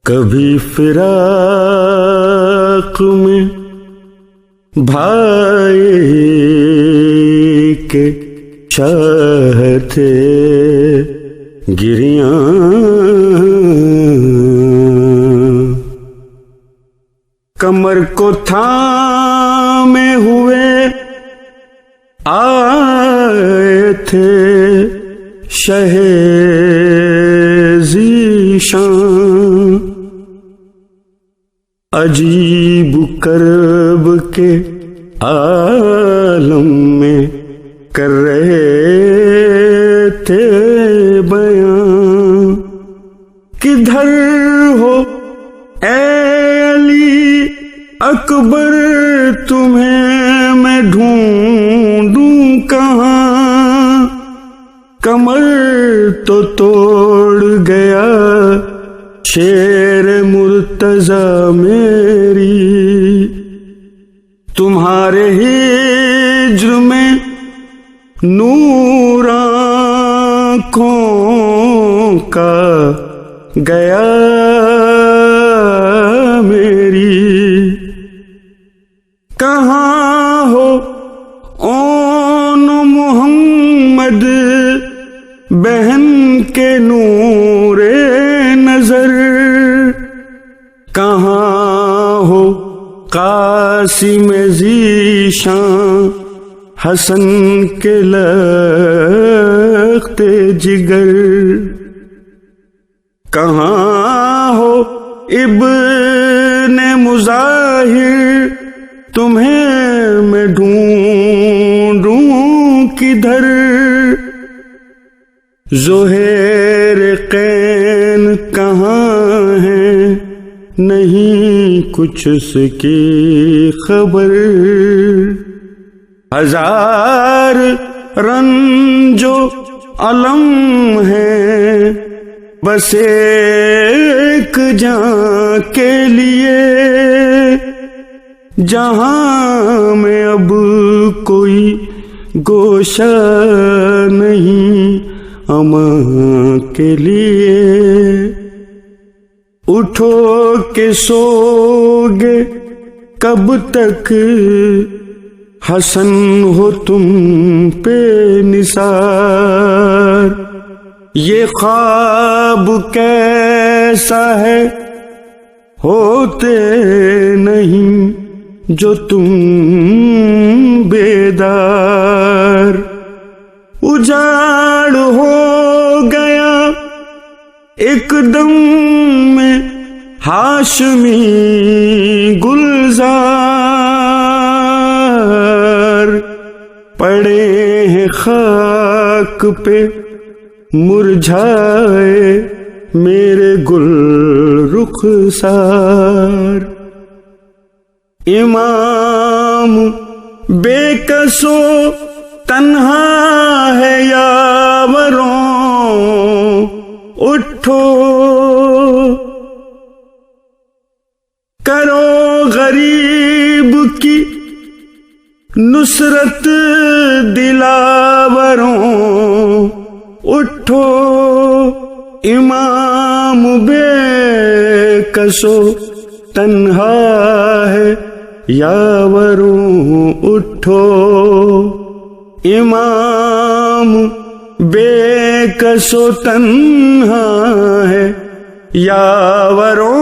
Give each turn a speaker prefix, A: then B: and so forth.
A: کبھی فراق میں بھائی کے چاہتے گریاں، کمر کو تھامے ہوئے آئے تھے شہ ذیشان، عجیب کرب کے عالم میں کر رہے تھے بیان، کدھر ہو اے علی اکبر تمہیں میں ڈھونڈوں کہاں، کمر تو توڑ گیا شیر مرتضیٰ میری، تمہارے ہجر میں نور آنکھوں کا گیا میری، کہاں ہو اون محمد بہن کے نور نظر، کہاں ہو قاسم ذیشان حسن کے لخت جگر، کہاں ہو ابن مظاہر تمہیں میں ڈھونڈوں کدھر، زہیر قین کہاں ہے نہیں کچھ اس کی خبر، ہزار رنج و علم ہے بس ایک جان کے لیے، جہاں میں اب کوئی گوشہ نہیں اماں کے لیے، اٹھو کے سو گے کب تک حسن ہو تم پہ نثار، یہ خواب کیسا ہے ہوتے نہیں جو تم بیدار، اجاڑ ہو گیا ایک دم میں ہاشمی گلزار، پڑے ہیں خاک پہ مرجھائے میرے گل رخسار، امام بے کس و تنہا ہے یاوروں اٹھو، کرو غریب کی نصرت دلاوروں اٹھو، امام بے کس و تنہا ہے یاوروں اٹھو، امام بے کس و تنہا ہے یاوروں